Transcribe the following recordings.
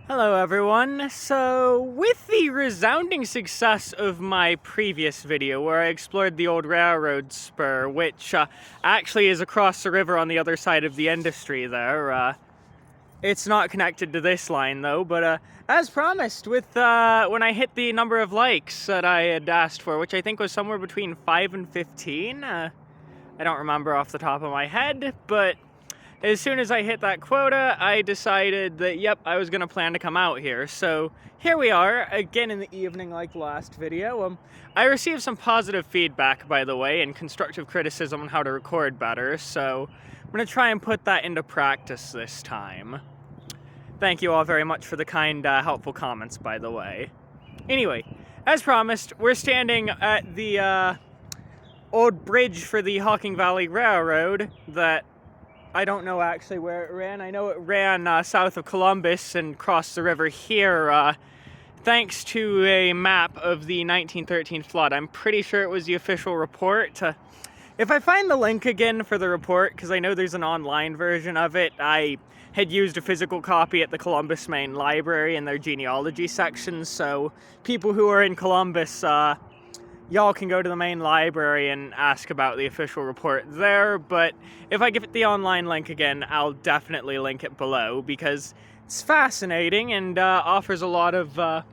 Hello everyone. So, with the resounding success of my previous video where I explored the old railroad spur, which actually is across the river on the other side of the industry there, it's not connected to this line though, but as promised, with when I hit the number of likes that I had asked for, which I think was somewhere between 5 and 15, I don't remember off the top of my head, but as soon as I hit that quota, I decided that, yep, I was going to plan to come out here. So here we are, again in the evening like the last video. I received some positive feedback, by the way, and constructive criticism on how to record better, so I'm going to try and put that into practice this time. Thank you all very much for the kind, helpful comments, by the way. Anyway, as promised, we're standing at the old bridge for the Hocking Valley Railroad that I don't know actually where it ran. I know it ran south of Columbus and crossed the river here thanks to a map of the 1913 flood. I'm pretty sure it was the official report. If I find the link again for the report, because I know there's an online version of it, I had used a physical copy at the Columbus Main Library in their genealogy section, so people who are in Columbus, y'all can go to the main library and ask about the official report there, but if I give it the online link again, I'll definitely link it below, because it's fascinating and offers a lot of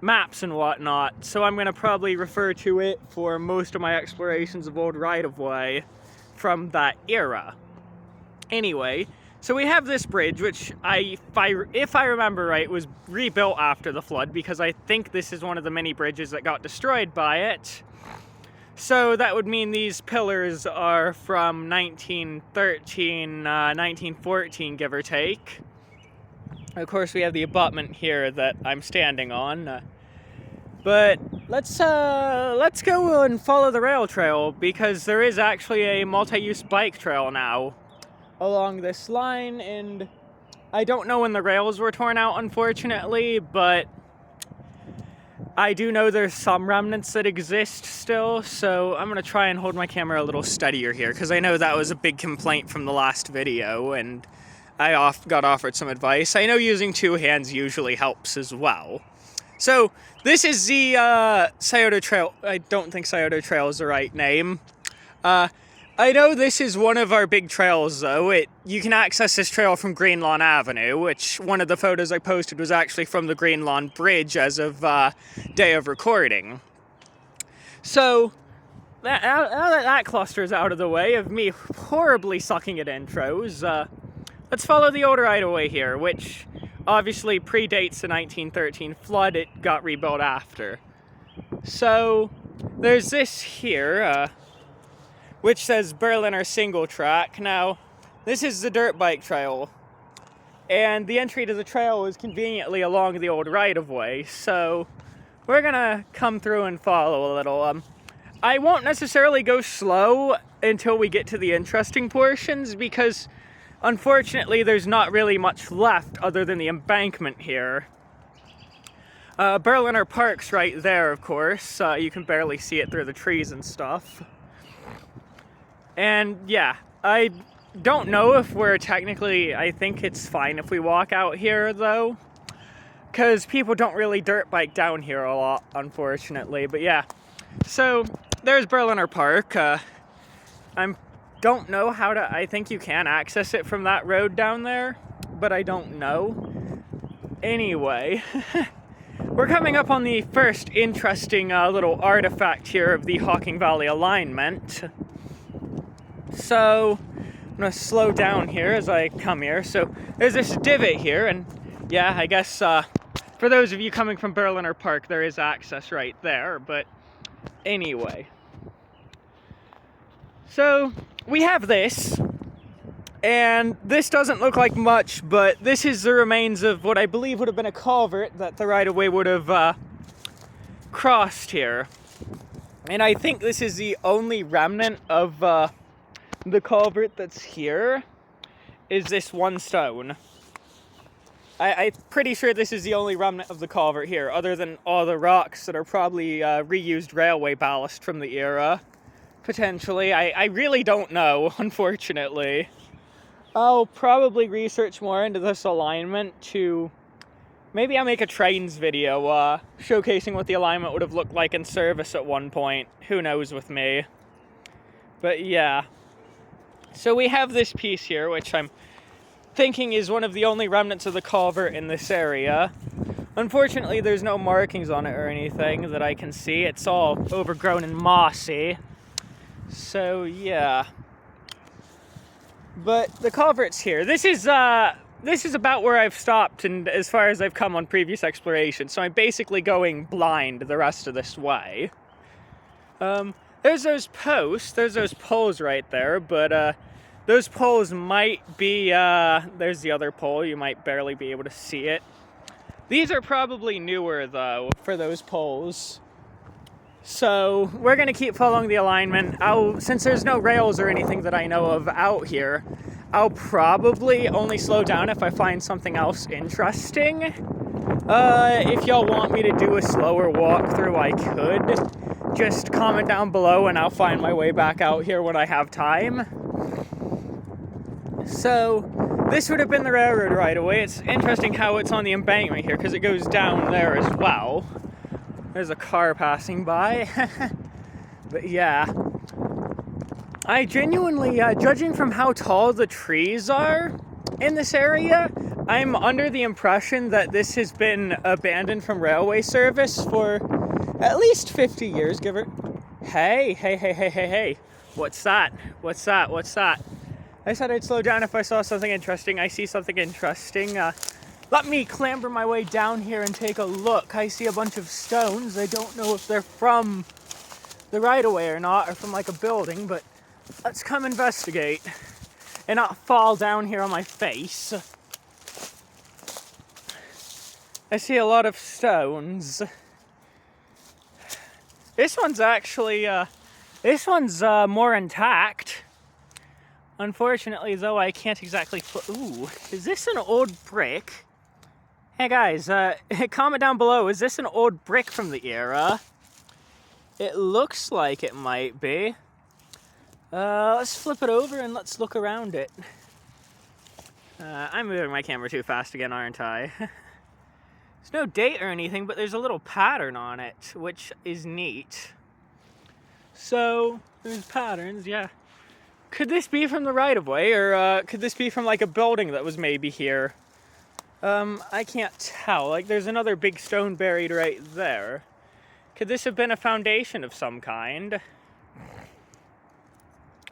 maps and whatnot, so I'm going to probably refer to it for most of my explorations of old right-of-way from that era. Anyway, so we have this bridge, which if I remember right, was rebuilt after the flood, because I think this is one of the many bridges that got destroyed by it. So that would mean these pillars are from 1913, 1914, give or take. Of course, we have the abutment here that I'm standing on. But let's go and follow the rail trail, because there is actually a multi-use bike trail now along this line, and I don't know when the rails were torn out, unfortunately, but I do know there's some remnants that exist still, so I'm going to try and hold my camera a little steadier here, because I know that was a big complaint from the last video, and I got offered some advice. I know using two hands usually helps as well. So, this is the Scioto Trail. I don't think Scioto Trail is the right name. I know this is one of our big trails, though. You can access this trail from Green Lawn Avenue, which one of the photos I posted was actually from the Green Lawn Bridge as of day of recording. So, now that cluster is out of the way of me horribly sucking at intros, let's follow the old right-of-way here, which obviously predates the 1913 flood. It got rebuilt after. So, there's this here, which says Berliner single track. Now, this is the dirt bike trail, and the entry to the trail is conveniently along the old right-of-way, so we're gonna come through and follow a little. I won't necessarily go slow until we get to the interesting portions, because unfortunately there's not really much left other than the embankment here. Berliner Park's right there, of course. You can barely see it through the trees and stuff. And yeah, I don't know if we're technically, I think it's fine if we walk out here though, because people don't really dirt bike down here a lot, unfortunately. But yeah, so there's Berliner Park. I don't know how to, I think you can access it from that road down there, but I don't know. Anyway, we're coming up on the first interesting little artifact here of the Hocking Valley Alignment. So, I'm going to slow down here as I come here. So, there's this divot here, and yeah, I guess for those of you coming from Berliner Park, there is access right there, but anyway. So, we have this, and this doesn't look like much, but this is the remains of what I believe would have been a culvert that the right-of-way would have crossed here. And I think this is the only remnant of the culvert that's here, is this one stone. I'm pretty sure this is the only remnant of the culvert here, other than all the rocks that are probably reused railway ballast from the era. Potentially. I really don't know, unfortunately. I'll probably research more into this alignment to Maybe I'll make a trains video showcasing what the alignment would have looked like in service at one point. Who knows with me. But yeah. So we have this piece here, which I'm thinking is one of the only remnants of the culvert in this area. Unfortunately, there's no markings on it or anything that I can see. It's all overgrown and mossy. So yeah. But the culvert's here. This is about where I've stopped and as far as I've come on previous explorations. So I'm basically going blind the rest of this way. There's those posts, there's those poles right there, but those poles might be, there's the other pole, you might barely be able to see it. These are probably newer though, for those poles. So we're gonna keep following the alignment. Since there's no rails or anything that I know of out here, I'll probably only slow down if I find something else interesting. If y'all want me to do a slower walkthrough, I could. Just comment down below and I'll find my way back out here when I have time. So, this would have been the railroad right away. It's interesting how it's on the embankment here, because it goes down there as well. There's a car passing by. But yeah. I genuinely, judging from how tall the trees are in this area, I'm under the impression that this has been abandoned from railway service for at least 50 years, give or... Hey. What's that? I said I'd slow down if I saw something interesting. I see something interesting. Let me clamber my way down here and take a look. I see a bunch of stones. I don't know if they're from the right-of-way or not, or from like a building, but let's come investigate and not fall down here on my face. I see a lot of stones. This one's actually, more intact. Unfortunately, though, I can't exactly ooh, is this an old brick? Hey guys, comment down below, is this an old brick from the era? It looks like it might be. Let's flip it over and let's look around it. I'm moving my camera too fast again, aren't I? There's no date or anything, but there's a little pattern on it, which is neat. So, there's patterns, yeah. Could this be from the right-of-way, or could this be from like a building that was maybe here? I can't tell. Like, there's another big stone buried right there. Could this have been a foundation of some kind?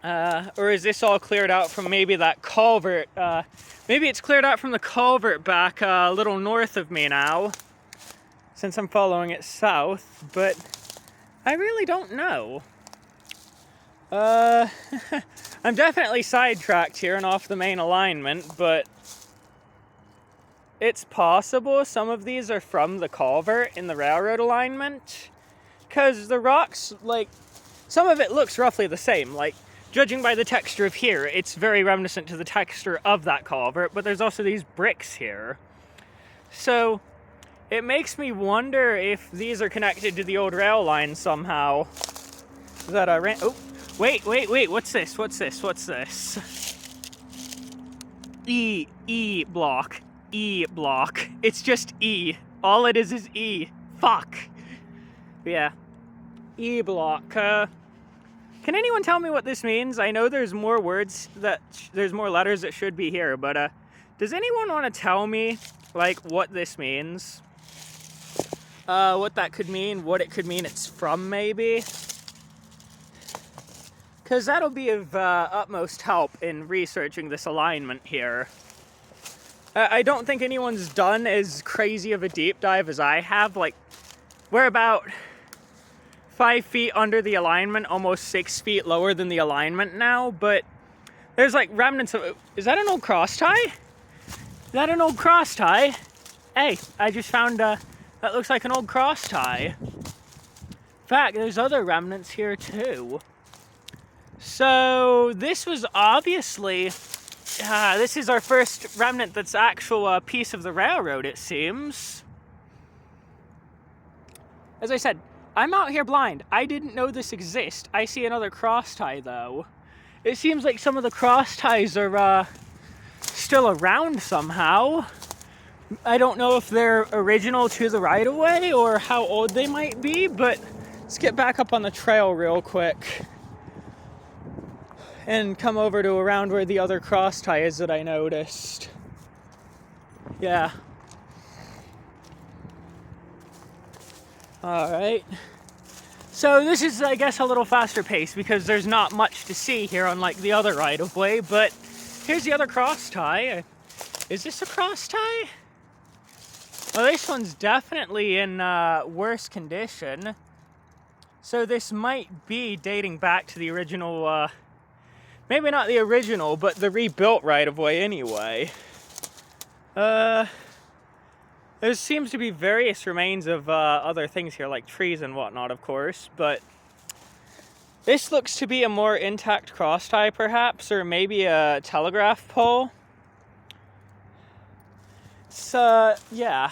Or is this all cleared out from maybe that culvert? Maybe it's cleared out from the culvert back a little north of me now, since I'm following it south, but I really don't know. I'm definitely sidetracked here and off the main alignment, but it's possible some of these are from the culvert in the railroad alignment, because the rocks, like, some of it looks roughly the same. Like, judging by the texture of here, it's very reminiscent to the texture of that culvert, but there's also these bricks here. So, it makes me wonder if these are connected to the old rail line somehow. That I ran... Oh, wait, what's this? E block. It's just E. All it is E. Fuck. Yeah. E block. Can anyone tell me what this means? I know there's more words there's more letters that should be here, but does anyone want to tell me, like, what this means? What that could mean, what it could mean it's from, maybe? Because that'll be of utmost help in researching this alignment here. I don't think anyone's done as crazy of a deep dive as I have. Like, we're about 5 feet under the alignment, almost 6 feet lower than the alignment now, but there's like remnants of... Is that an old cross tie? Hey, I just found that looks like an old cross tie. In fact, there's other remnants here too. So this was obviously, this is our first remnant that's actual piece of the railroad, it seems. As I said, I'm out here blind. I didn't know this exists. I see another cross tie though. It seems like some of the cross ties are still around somehow. I don't know if they're original to the right-of-way or how old they might be, but let's get back up on the trail real quick and come over to around where the other cross tie is that I noticed. Yeah. Alright. So this is, I guess, a little faster pace because there's not much to see here unlike the other right-of-way, but here's the other cross tie. Is this a cross tie? Well, this one's definitely in worse condition. So this might be dating back to the original, maybe not the original, but the rebuilt right-of-way anyway. There seems to be various remains of other things here, like trees and whatnot, of course, but this looks to be a more intact cross tie, perhaps, or maybe a telegraph pole. So, yeah.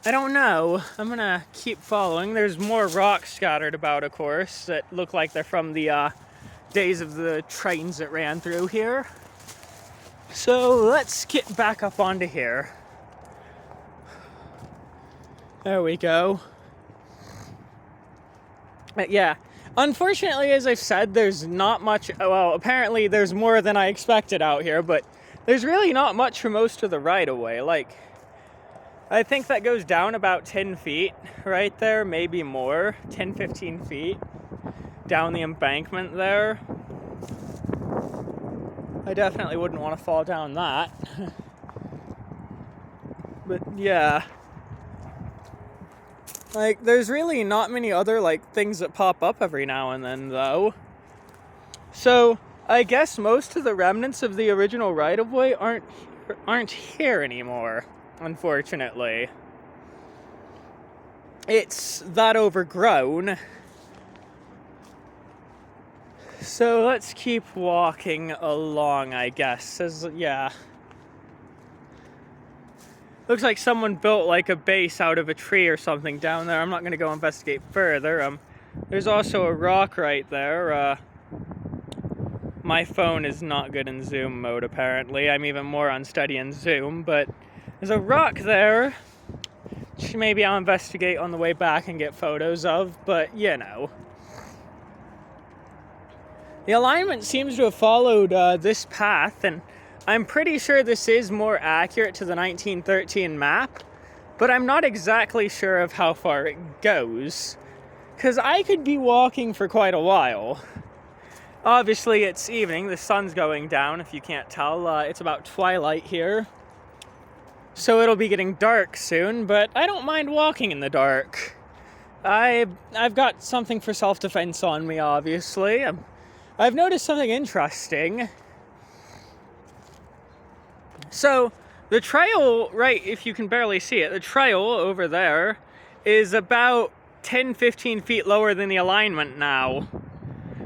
I don't know. I'm gonna keep following. There's more rocks scattered about, of course, that look like they're from the days of the trains that ran through here. So let's get back up onto here. There we go. But yeah, unfortunately, as I've said, there's not much. Well, apparently there's more than I expected out here, but there's really not much for most of the right-of-way. Like, I think that goes down about 10 feet right there, maybe more, 10, 15 feet down the embankment there. I definitely wouldn't want to fall down that. But yeah. Like, there's really not many other, like, things that pop up every now and then, though. So, I guess most of the remnants of the original right-of-way aren't here anymore, unfortunately. It's that overgrown. So, let's keep walking along, I guess. Yeah. Looks like someone built like a base out of a tree or something down there. I'm not going to go investigate further. There's also a rock right there. My phone is not good in zoom mode, apparently. I'm even more unsteady in zoom, but there's a rock there, which maybe I'll investigate on the way back and get photos of, but you know. The alignment seems to have followed this path, and I'm pretty sure this is more accurate to the 1913 map, but I'm not exactly sure of how far it goes, because I could be walking for quite a while. Obviously, it's evening, the sun's going down, if you can't tell. It's about twilight here, so it'll be getting dark soon, but I don't mind walking in the dark. I've got something for self-defense on me, obviously. I've noticed something interesting. So, the trail, right, if you can barely see it, the trail over there is about 10-15 feet lower than the alignment now,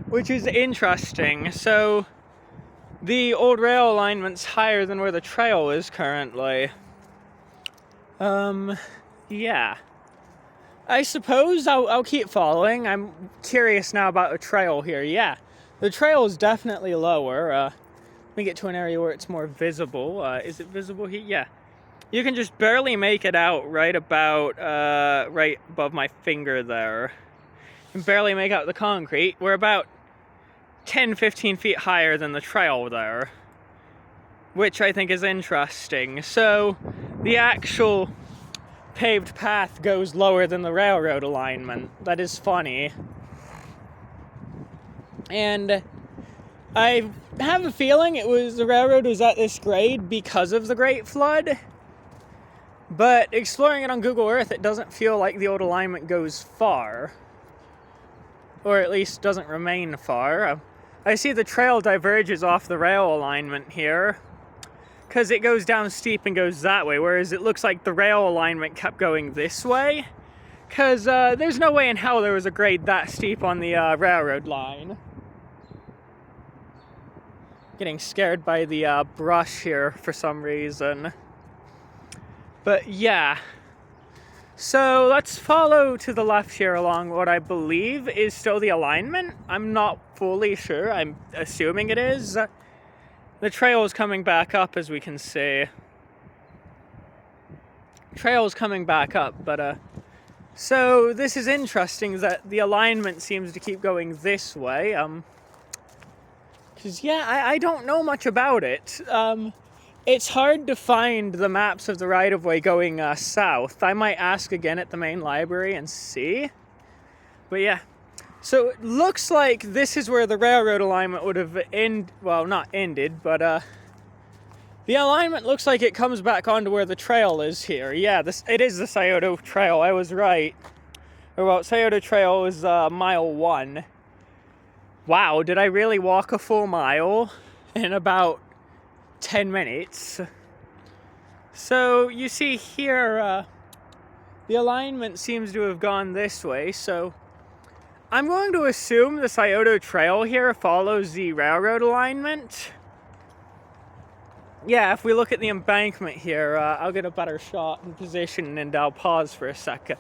which is interesting. So, the old rail alignment's higher than where the trail is currently. Yeah. I suppose I'll keep following. I'm curious now about the trail here. Yeah, the trail is definitely lower. Let me get to an area where it's more visible. Is it visible here? Yeah. You can just barely make it out right about, right above my finger there. You can barely make out the concrete. We're about 10-15 feet higher than the trail there, which I think is interesting. So, the actual paved path goes lower than the railroad alignment. That is funny. And I have a feeling the railroad was at this grade because of the Great Flood, but exploring it on Google Earth, it doesn't feel like the old alignment goes far, or at least doesn't remain far. I see the trail diverges off the rail alignment here, because it goes down steep and goes that way, whereas it looks like the rail alignment kept going this way, because there's no way in hell there was a grade that steep on the railroad line. Getting scared by the brush here for some reason. But yeah. So let's follow to the left here along what I believe is still the alignment. I'm not fully sure. I'm assuming it is. The trail is coming back up, as we can see. trail's coming back up, but so this is interesting that the alignment seems to keep going this way. Because yeah, I don't know much about it. It's hard to find the maps of the right-of-way going south. I might ask again at the main library and see. But yeah, so it looks like this is where the railroad alignment would have not ended, but the alignment looks like it comes back onto where the trail is here. Yeah, it is the Scioto Trail, I was right. Well, Scioto Trail is mile 1. Wow, did I really walk a full mile in about 10 minutes? So you see here, the alignment seems to have gone this way, so I'm going to assume the Scioto Trail here follows the railroad alignment. Yeah, if we look at the embankment here, I'll get a better shot and position, and I'll pause for a second.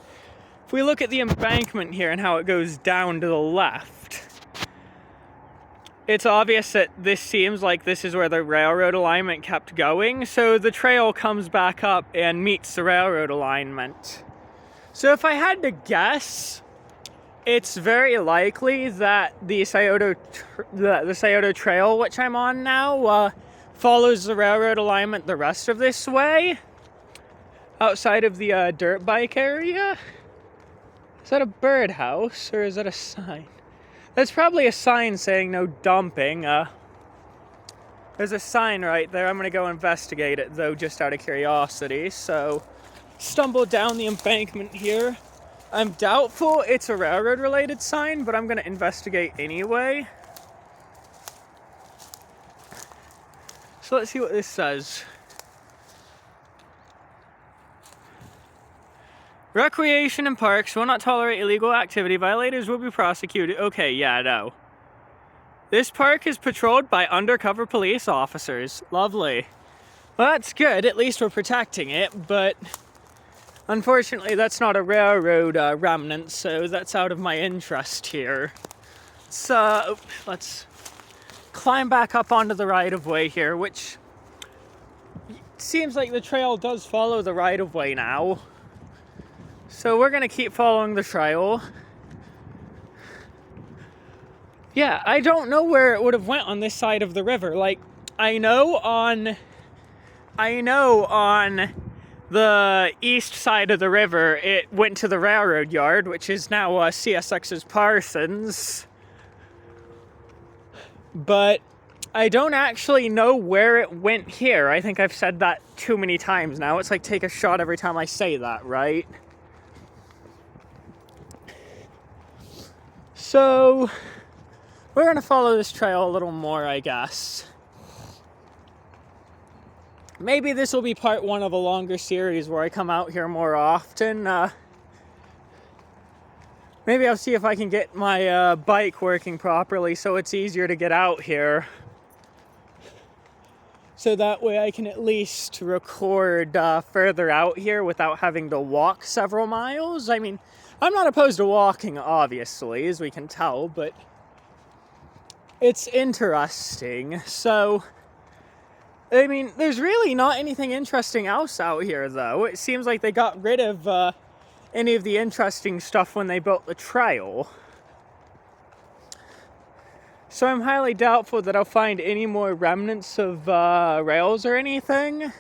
If we look at the embankment here and how it goes down to the left, it's obvious that this seems like this is where the railroad alignment kept going, so the trail comes back up and meets the railroad alignment. So if I had to guess, it's very likely that the Scioto Trail, which I'm on now, follows the railroad alignment the rest of this way, outside of the dirt bike area. Is that a birdhouse, or is that a sign? That's probably a sign saying no dumping. There's a sign right there. I'm going to go investigate it, though, just out of curiosity. So, stumbled down the embankment here. I'm doubtful it's a railroad-related sign, but I'm going to investigate anyway. So let's see what this says. Recreation and parks will not tolerate illegal activity. Violators will be prosecuted. Okay, yeah, no. This park is patrolled by undercover police officers. Lovely. Well, that's good. At least we're protecting it, but unfortunately that's not a railroad remnant, so that's out of my interest here. So, let's climb back up onto the right-of-way here, which seems like the trail does follow the right-of-way now. So we're gonna keep following the trail. Yeah, I don't know where it would have went on this side of the river. Like, I know on the east side of the river, it went to the railroad yard, which is now CSX's Parsons. But I don't actually know where it went here. I think I've said that too many times now. It's like take a shot every time I say that, right? So, we're going to follow this trail a little more, I guess. Maybe this will be part 1 of a longer series where I come out here more often. Maybe I'll see if I can get my bike working properly so it's easier to get out here. So that way I can at least record further out here without having to walk several miles. I mean, I'm not opposed to walking, obviously, as we can tell, but it's interesting. So, I mean, there's really not anything interesting else out here, though. It seems like they got rid of any of the interesting stuff when they built the trail. So I'm highly doubtful that I'll find any more remnants of rails or anything.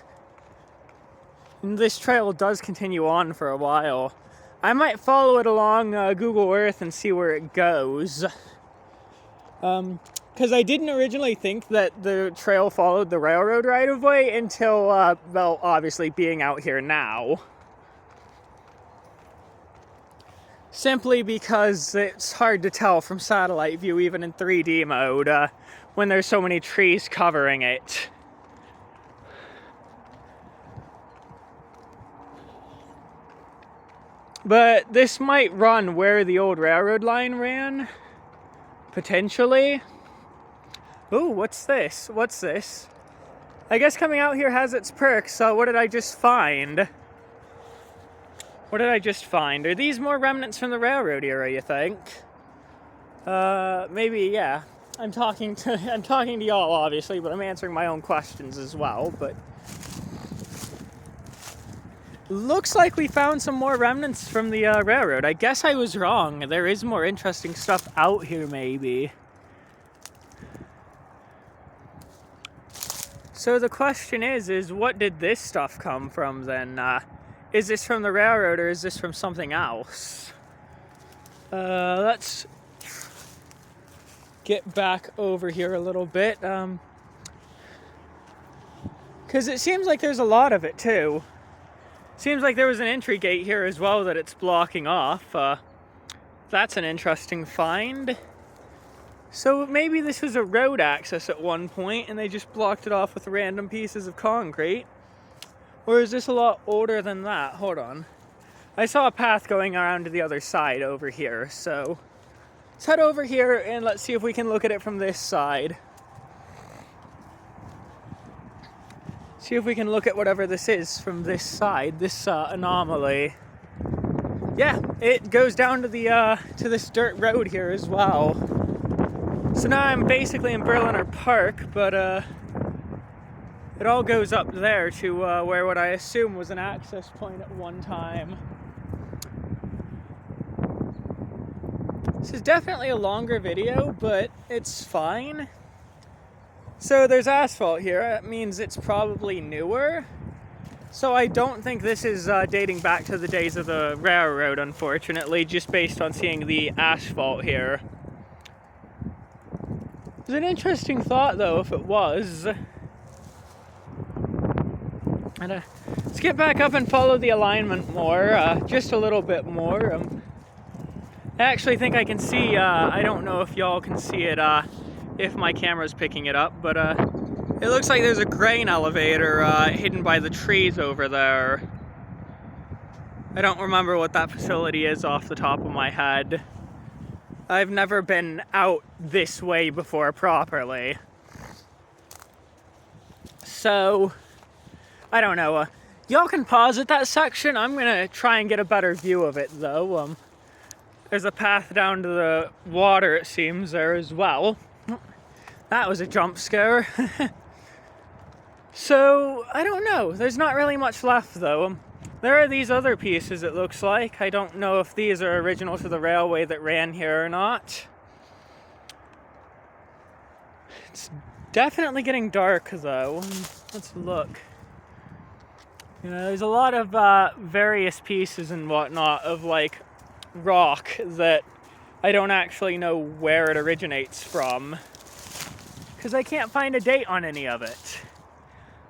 And this trail does continue on for a while. I might follow it along Google Earth and see where it goes. Because I didn't originally think that the trail followed the railroad right-of-way until, well, obviously being out here now. Simply because it's hard to tell from satellite view, even in 3D mode, when there's so many trees covering it. But this might run where the old railroad line ran, potentially. Ooh, what's this? What's this? I guess coming out here has its perks, so what did I just find? What did I just find? Are these more remnants from the railroad era, you think? Maybe, yeah. I'm talking to y'all, obviously, but I'm answering my own questions as well, but looks like we found some more remnants from the railroad. I guess I was wrong. There is more interesting stuff out here, maybe. So the question is what did this stuff come from then? Is this from the railroad or is this from something else? Let's get back over here a little bit. Because it seems like there's a lot of it too. Seems like there was an entry gate here as well that it's blocking off. That's an interesting find. So maybe this was a road access at one point and they just blocked it off with random pieces of concrete. Or is this a lot older than that? Hold on. I saw a path going around to the other side over here. So let's head over here and let's see if we can look at it from this side. See if we can look at whatever this is from this side, this anomaly. Yeah, it goes down to the to this dirt road here as well. So now I'm basically in Berliner Park, but it all goes up there to where what I assume was an access point at one time. This is definitely a longer video, but it's fine. So there's asphalt here. That means it's probably newer. So I don't think this is dating back to the days of the railroad, unfortunately, just based on seeing the asphalt here. It's an interesting thought, though, if it was. And, let's get back up and follow the alignment more, just a little bit more. I actually think I can see, I don't know if y'all can see it if my camera's picking it up, but it looks like there's a grain elevator hidden by the trees over there. I don't remember what that facility is off the top of my head. I've never been out this way before properly. So, I don't know. Y'all can pause at that section. I'm gonna try and get a better view of it though. There's a path down to the water, it seems, there as well. That was a jump scare. So, I don't know. There's not really much left though. There are these other pieces, it looks like. I don't know if these are original to the railway that ran here or not. It's definitely getting dark though. Let's look. You know, there's a lot of various pieces and whatnot of like rock that I don't actually know where it originates from, because I can't find a date on any of it.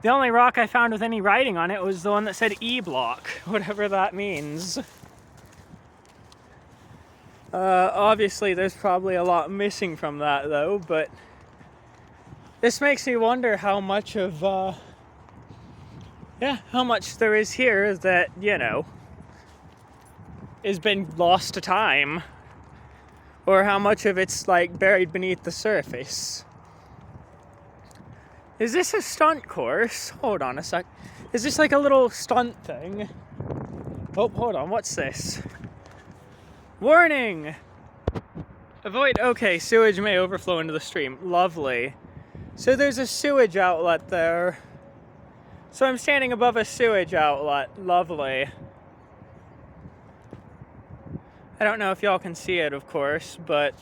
The only rock I found with any writing on it was the one that said E-block, whatever that means. Obviously there's probably a lot missing from that though, but this makes me wonder how much of, how much there is here that, you know, has been lost to time, or how much of it's like buried beneath the surface. Is this a stunt course? Hold on a sec. Is this like a little stunt thing? Oh, hold on, what's this? Warning! Avoid, okay, sewage may overflow into the stream. Lovely. So there's a sewage outlet there. So I'm standing above a sewage outlet. Lovely. I don't know if y'all can see it, of course, but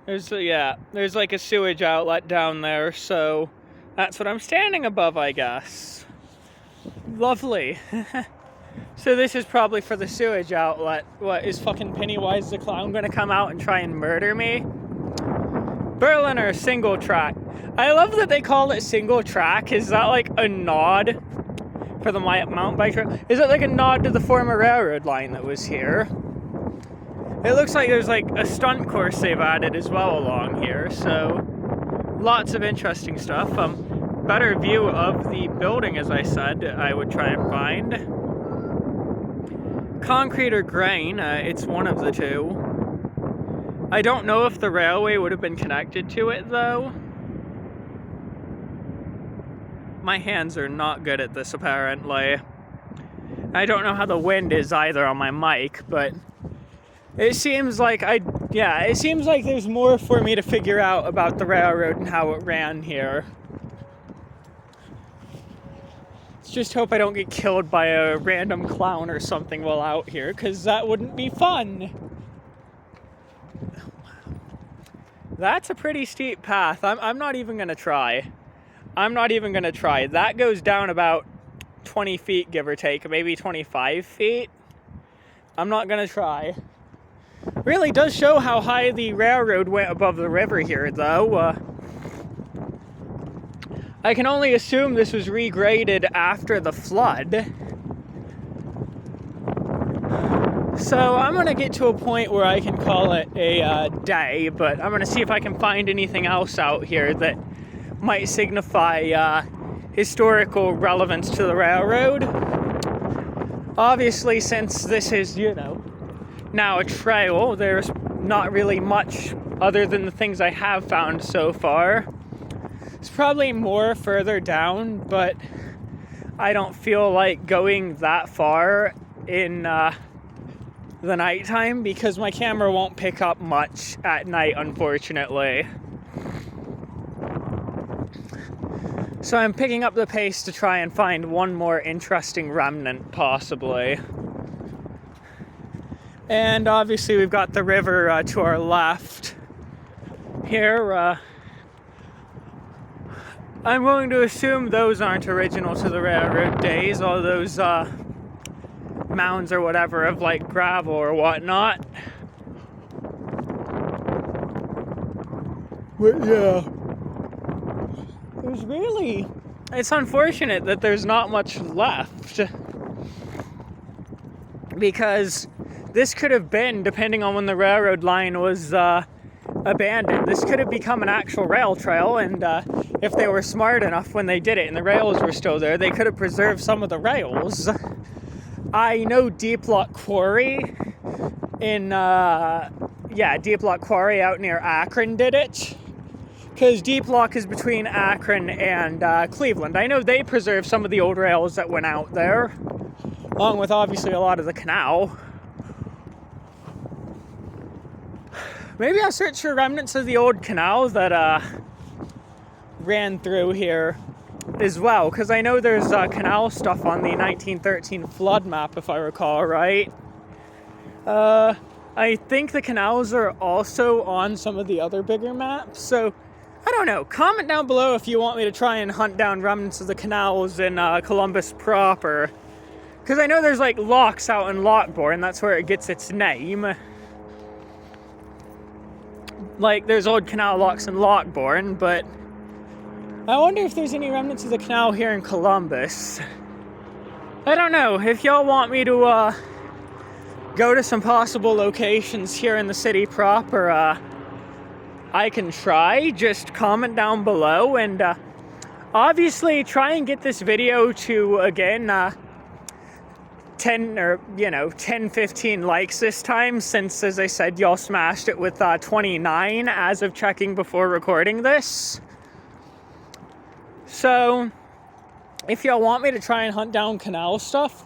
there's like a sewage outlet down there, so that's what I'm standing above, I guess. Lovely. So this is probably for the sewage outlet. What, is fucking Pennywise the Clown gonna come out and try and murder me? Berliner single track. I love that they call it single track. Is that like a nod for the mountain bike trail? Is it like a nod to the former railroad line that was here? It looks like there's like a stunt course they've added as well along here, so lots of interesting stuff. Better view of the building, as I said, I would try and find. Concrete or grain, it's one of the two. I don't know if the railway would have been connected to it though. My hands are not good at this apparently. I don't know how the wind is either on my mic, but it seems like it seems like there's more for me to figure out about the railroad and how it ran here. Let's just hope I don't get killed by a random clown or something while out here, because that wouldn't be fun. That's a pretty steep path. I'm not even going to try. I'm not even going to try. That goes down about 20 feet, give or take, maybe 25 feet. I'm not going to try. Really does show how high the railroad went above the river here, though. I can only assume this was regraded after the flood. So I'm going to get to a point where I can call it a day, but I'm going to see if I can find anything else out here that might signify historical relevance to the railroad. Obviously, since this is, you know, now a trail, there's not really much other than the things I have found so far. It's probably more further down, but I don't feel like going that far in the nighttime because my camera won't pick up much at night, unfortunately. So I'm picking up the pace to try and find one more interesting remnant, possibly. And obviously we've got the river to our left here. I'm willing to assume those aren't original to the railroad days, all those mounds or whatever of like gravel or whatnot. But yeah, it's unfortunate that there's not much left, because this could have been, depending on when the railroad line was abandoned, this could have become an actual rail trail, and if they were smart enough when they did it and the rails were still there, they could have preserved some of the rails. I know Deep Lock Quarry Deep Lock Quarry out near Akron did it, because Deep Lock is between Akron and Cleveland. I know they preserved some of the old rails that went out there, along with obviously a lot of the canal. Maybe I'll search for remnants of the old canal that ran through here as well, because I know there's canal stuff on the 1913 flood map, if I recall right. I think the canals are also on some of the other bigger maps, so I don't know. Comment down below if you want me to try and hunt down remnants of the canals in Columbus proper, because I know there's like locks out in Lockbourne, that's where it gets its name. Like there's old canal locks in Lockbourne, but I wonder if there's any remnants of the canal here in Columbus. I don't know. If y'all want me to go to some possible locations here in the city proper, I can try. Just comment down below, and obviously try and get this video to, again, 10, 15 likes this time, since, as I said, y'all smashed it with 29 as of checking before recording this. So, if y'all want me to try and hunt down canal stuff,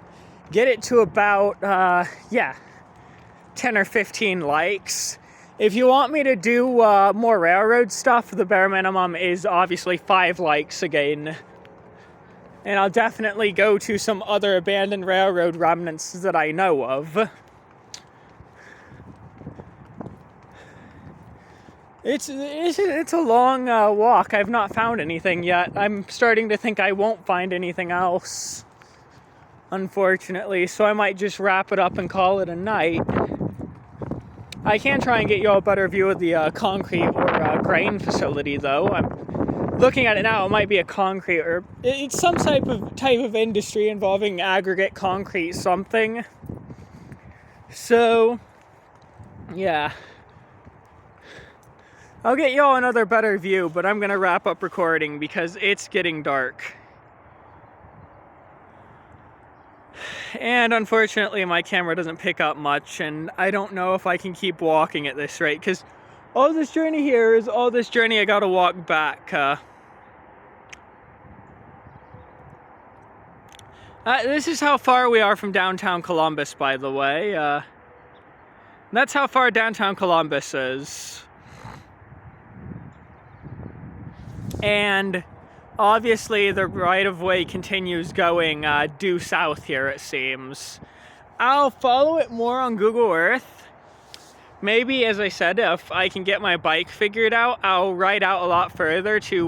get it to about, 10 or 15 likes. If you want me to do more railroad stuff, the bare minimum is obviously 5 likes again. And I'll definitely go to some other abandoned railroad remnants that I know of. It's a long walk. I've not found anything yet. I'm starting to think I won't find anything else, unfortunately, so I might just wrap it up and call it a night. I can try and get you a better view of the concrete or grain facility, though. I'm looking at it now. It might be a concrete, or it's some type of industry involving aggregate concrete something. So, yeah. I'll get y'all another better view, but I'm gonna wrap up recording because it's getting dark. And unfortunately my camera doesn't pick up much, and I don't know if I can keep walking at this rate, because all this journey here is all this journey I gotta walk back. This is how far we are from downtown Columbus, by the way. That's how far downtown Columbus is. And Obviously, the right-of-way continues going due south here, it seems. I'll follow it more on Google Earth. Maybe, as I said, if I can get my bike figured out, I'll ride out a lot further to